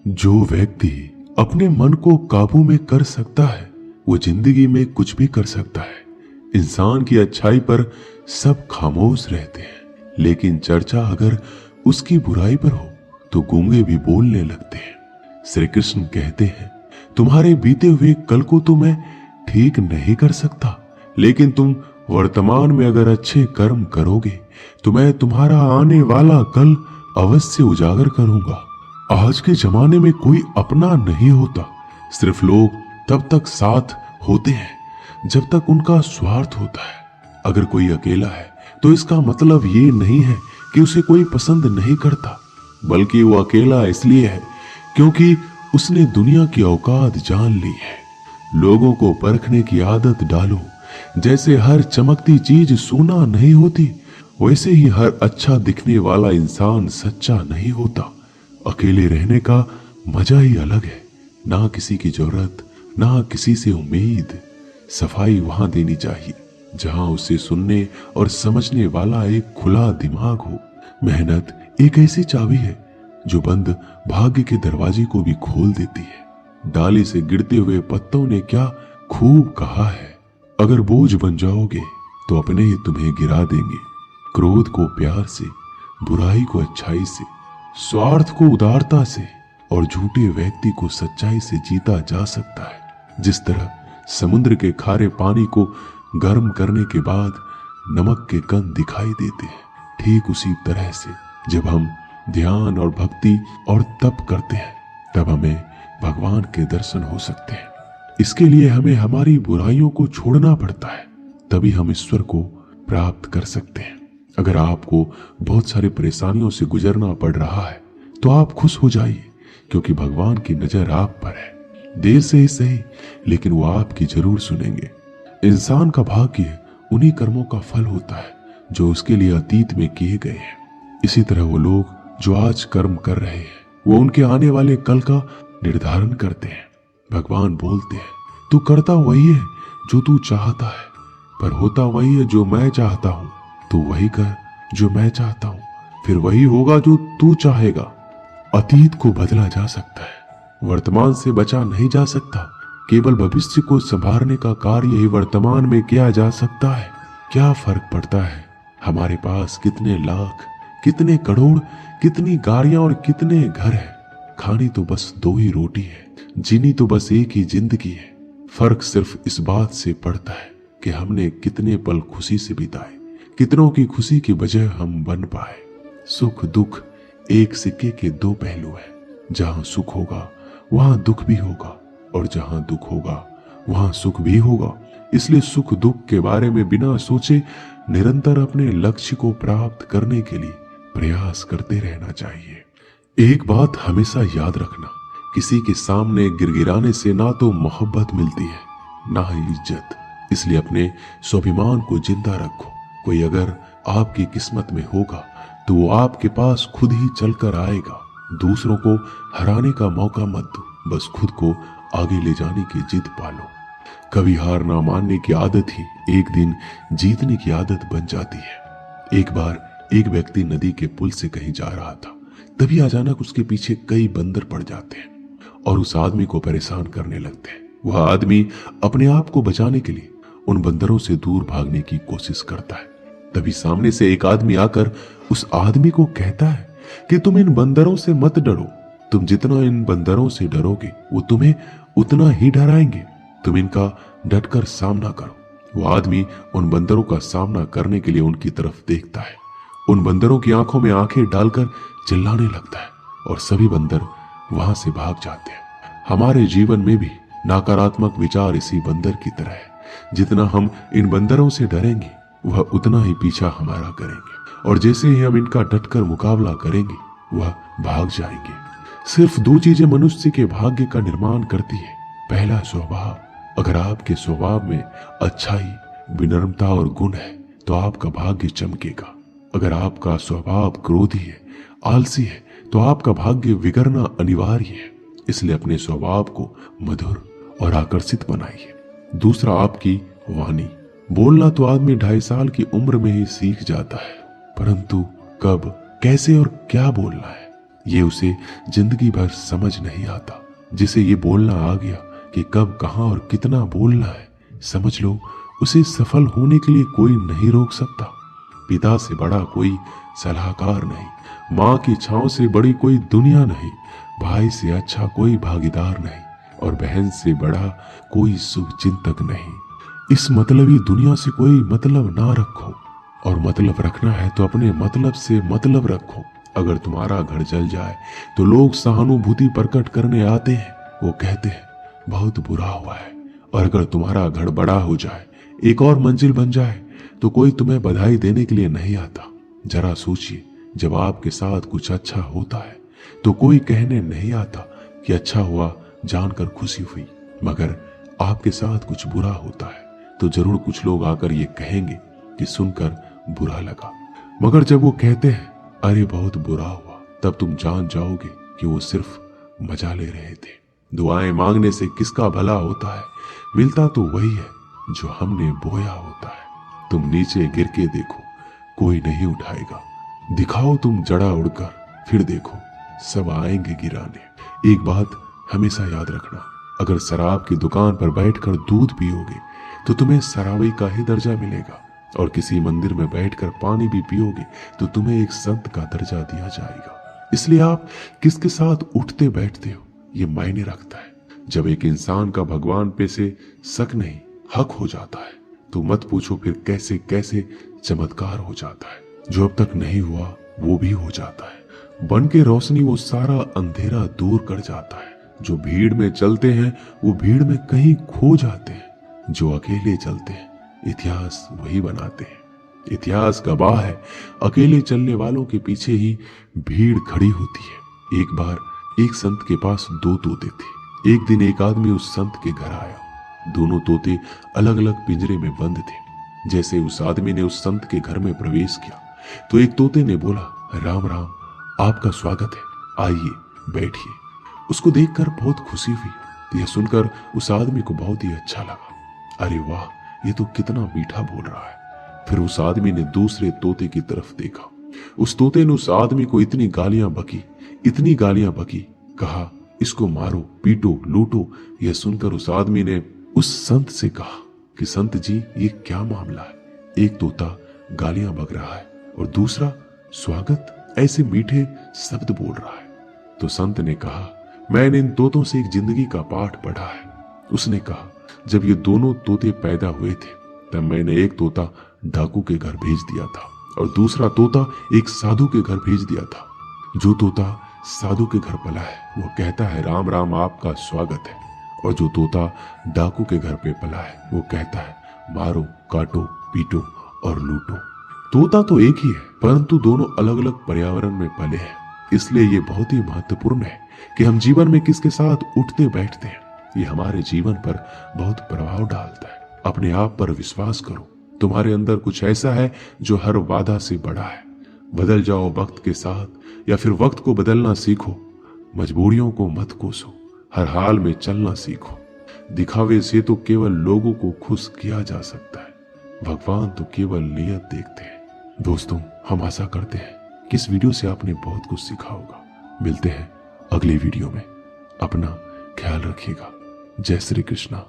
जो व्यक्ति अपने मन को काबू में कर सकता है वो जिंदगी में कुछ भी कर सकता है। इंसान की अच्छाई पर सब खामोश रहते हैं, लेकिन चर्चा अगर उसकी बुराई पर हो तो गूंगे भी बोलने लगते हैं। श्री कृष्ण कहते हैं, तुम्हारे बीते हुए कल को तो मैं ठीक नहीं कर सकता, लेकिन तुम वर्तमान में अगर अच्छे कर्म करोगे तो मैं तुम्हारा आने वाला कल अवश्य उजागर करूंगा। आज के जमाने में कोई अपना नहीं होता, सिर्फ लोग तब तक साथ होते हैं जब तक उनका स्वार्थ होता है। अगर कोई अकेला है तो इसका मतलब ये नहीं है कि उसे कोई पसंद नहीं करता, बल्कि वो अकेला इसलिए है क्योंकि उसने दुनिया की औकात जान ली है। लोगों को परखने की आदत डालो। जैसे हर चमकती चीज सोना नहीं होती, वैसे ही हर अच्छा दिखने वाला इंसान सच्चा नहीं होता। अकेले रहने का मजा ही अलग है, ना किसी की जरूरत ना किसी से उम्मीद। सफाई वहां देनी चाहिए जहां उसे सुनने और समझने वाला एक खुला दिमाग हो। मेहनत एक ऐसी चाबी है जो बंद भाग्य के दरवाजे को भी खोल देती है। डाली से गिरते हुए पत्तों ने क्या खूब कहा है, अगर बोझ बन जाओगे तो अपने ही तुम्हें गिरा देंगे। क्रोध को प्यार से, बुराई को अच्छाई से, स्वार्थ को उदारता से और झूठे व्यक्ति को सच्चाई से जीता जा सकता है। जिस तरह समुद्र के खारे पानी को गर्म करने के बाद नमक के कण दिखाई देते हैं, ठीक उसी तरह से जब हम ध्यान और भक्ति और तप करते हैं तब हमें भगवान के दर्शन हो सकते हैं। इसके लिए हमें हमारी बुराइयों को छोड़ना पड़ता है, तभी हम ईश्वर को प्राप्त कर सकते हैं। अगर आपको बहुत सारी परेशानियों से गुजरना पड़ रहा है तो आप खुश हो जाइए, क्योंकि भगवान की नजर आप पर है। देर से ही सही, लेकिन वो आपकी जरूर सुनेंगे। इंसान का भाग्य उन्हीं कर्मों का फल होता है जो उसके लिए अतीत में किए गए हैं। इसी तरह वो लोग जो आज कर्म कर रहे हैं वो उनके आने वाले कल का निर्धारण करते हैं। भगवान बोलते हैं, तू करता वही है जो तू चाहता है, पर होता वही है जो मैं चाहता हूं। तू वही कर जो मैं चाहता हूं, फिर वही होगा जो तू चाहेगा। अतीत को बदला जा सकता है, वर्तमान से बचा नहीं जा सकता। केवल भविष्य को संभालने का कार्य ही वर्तमान में किया जा सकता है। क्या फर्क पड़ता है हमारे पास कितने लाख, कितने करोड़, कितनी गाड़ियां और कितने घर है। खानी तो बस दो ही रोटी है, जीनी तो बस एक ही जिंदगी है। फर्क सिर्फ इस बात से पड़ता है कि हमने कितने पल खुशी से बिताए, कितनों की खुशी की वजह हम बन पाए। सुख दुख एक सिक्के के दो पहलू है। जहां सुख होगा वहां दुख भी होगा, और जहां दुख होगा वहां सुख भी होगा। इसलिए सुख दुख के बारे में बिना सोचे निरंतर अपने लक्ष्य को प्राप्त करने के लिए प्रयास करते रहना चाहिए। एक बात हमेशा याद रखना, किसी के सामने गिड़गिड़ाने से ना तो मोहब्बत मिलती है ना ही इज्जत। इसलिए अपने स्वाभिमान को जिंदा रखो। कोई अगर आपकी किस्मत में होगा तो वो आपके पास खुद ही चलकर आएगा। दूसरों को हराने का मौका मत दो, बस खुद को आगे ले जाने की जिद पालो। कभी हार ना मानने की आदत ही एक दिन जीतने की आदत बन जाती है। एक बार एक व्यक्ति नदी के पुल से कहीं जा रहा था, तभी अचानक उसके पीछे कई बंदर पड़ जाते हैं और उस आदमी को परेशान करने लगते हैं। वह आदमी अपने आप को बचाने के लिए उन बंदरों से दूर भागने की कोशिश करता है। तभी सामने से एक आदमी आकर उस आदमी को कहता है कि तुम इन बंदरों से मत डरो, तुम जितना इन बंदरों से डरोगे वो तुम्हें उतना ही डराएंगे। तुम इनका डटकर सामना करो। वो आदमी उन बंदरों का सामना करने के लिए उनकी तरफ देखता है, उन बंदरों की आंखों में आंखें डालकर चिल्लाने लगता है और सभी बंदर वहां से भाग जाते हैं। हमारे जीवन में भी नकारात्मक विचार इसी बंदर की तरह है। जितना हम इन बंदरों से डरेंगे वह उतना ही पीछा हमारा करेंगे, और जैसे ही हम इनका डटकर मुकाबला करेंगे वह भाग जाएंगे। सिर्फ दो चीजें मनुष्य के भाग्य का निर्माण करती है। पहला स्वभाव। अगर आपके स्वभाव में अच्छाई, विनम्रता और गुण है तो आपका भाग्य चमकेगा। अगर आपका स्वभाव क्रोधी है, आलसी है, तो आपका भाग्य बिगड़ना अनिवार्य है। इसलिए अपने स्वभाव को मधुर और आकर्षित बनाइए। दूसरा, आपकी वाणी। बोलना तो आदमी 2.5 साल की उम्र में ही सीख जाता है, परंतु कब, कैसे और क्या बोलना है ये उसे जिंदगी भर समझ नहीं आता। जिसे ये बोलना आ गया कि कब, कहां और कितना बोलना है, समझ लो उसे सफल होने के लिए कोई नहीं रोक सकता। पिता से बड़ा कोई सलाहकार नहीं, माँ की छांव से बड़ी कोई दुनिया नहीं, भाई से अच्छा कोई भागीदार नहीं, और बहन से बड़ा कोई शुभ चिंतक नहीं। इस मतलबी दुनिया से कोई मतलब ना रखो, और मतलब रखना है तो अपने मतलब से मतलब रखो। अगर तुम्हारा घर जल जाए तो लोग सहानुभूति प्रकट करने आते हैं, वो कहते हैं बहुत बुरा हुआ है। और अगर तुम्हारा घर बड़ा हो जाए, एक और मंजिल बन जाए, तो कोई तुम्हें बधाई देने के लिए नहीं आता। जरा सोचिए, जब आपके साथ कुछ अच्छा होता है तो कोई कहने नहीं आता कि अच्छा हुआ, जानकर खुशी हुई। मगर आपके साथ कुछ बुरा होता है तो जरूर कुछ लोग आकर ये कहेंगे कि सुनकर बुरा लगा। मगर जब वो कहते हैं अरे बहुत बुरा हुआ, तब तुम जान जाओगे कि वो सिर्फ मजा ले रहे थे। दुआएं मांगने से किसका भला होता है, मिलता तो वही है जो हमने बोया होता है। तुम नीचे गिर के देखो, कोई नहीं उठाएगा। दिखाओ तुम जड़ा उड़कर, फिर देखो सब आएंगे गिराने। एक बात हमेशा याद रखना, अगर शराब की दुकान पर बैठकर दूध पियोगे तो तुम्हें शराबी का ही दर्जा मिलेगा, और किसी मंदिर में बैठकर पानी भी पियोगे तो तुम्हें एक संत का दर्जा दिया जाएगा। इसलिए आप किसके साथ उठते बैठते हो ये मायने रखता है। जब एक इंसान का भगवान पे से शक नहीं हक हो जाता है तो मत पूछो फिर कैसे कैसे चमत्कार हो जाता है। जो अब तक नहीं हुआ वो भी हो जाता है। बन के रोशनी वो सारा अंधेरा दूर कर जाता है। जो भीड़ में चलते हैं वो भीड़ में कहीं खो जाते हैं। जो अकेले चलते हैं इतिहास वही बनाते हैं। इतिहास गवाह है, अकेले चलने वालों के पीछे ही भीड़ खड़ी होती है। एक बार एक संत के पास 2 तोते थे। एक दिन एक आदमी उस संत के घर आया। दोनों तोते अलग अलग पिंजरे में बंद थे। जैसे उस आदमी ने उस संत के घर में प्रवेश किया तो एक तोते ने बोला, राम राम, आपका स्वागत है, आइए बैठिए। उसको देखकर बहुत खुशी हुई। यह सुनकर उस आदमी को बहुत ही अच्छा लगा। अरे वाह, ये तो कितना मीठा बोल रहा है। फिर उस आदमी ने दूसरे तोते की तरफ देखा। उस तोते ने उस आदमी को इतनी गालियां बकी, कहा इसको मारो, पीटो, लूटो। यह सुनकर उस आदमी ने उस संत से कहा कि संत जी ये क्या मामला है? एक तोता गालियां बक रहा है और दूसरा स्वागत ऐसे मीठे शब्द बोल रहा है। तो संत ने कहा, मैंने इन तोतों से एक जिंदगी का पाठ पढ़ा है। उसने कहा, जब ये दोनों तोते पैदा हुए थे तब मैंने एक तोता डाकू के घर भेज दिया था और दूसरा तोता एक साधु के घर भेज दिया था। जो तोता साधु के घर पला है वो कहता है राम राम, आपका स्वागत है, और जो तोता डाकू के घर पे पला है वो कहता है मारो, काटो, पीटो और लूटो। तोता तो एक ही है परंतु दोनों अलग अलग पर्यावरण में पले हैं। इसलिए ये बहुत ही महत्वपूर्ण है कि हम जीवन में किसके साथ उठते बैठते हैं। ये हमारे जीवन पर बहुत प्रभाव डालता है। अपने आप पर विश्वास करो, तुम्हारे अंदर कुछ ऐसा है जो हर वादा से बड़ा है। बदल जाओ वक्त के साथ या फिर वक्त को बदलना सीखो। मजबूरियों को मत कोसो, हर हाल में चलना सीखो। दिखावे से तो केवल लोगों को खुश किया जा सकता है, भगवान तो केवल नियत देखते हैं। दोस्तों, हम आशा करते हैं कि इस वीडियो से आपने बहुत कुछ सीखा होगा। मिलते हैं अगले वीडियो में। अपना ख्याल रखिएगा। जय श्री कृष्णा।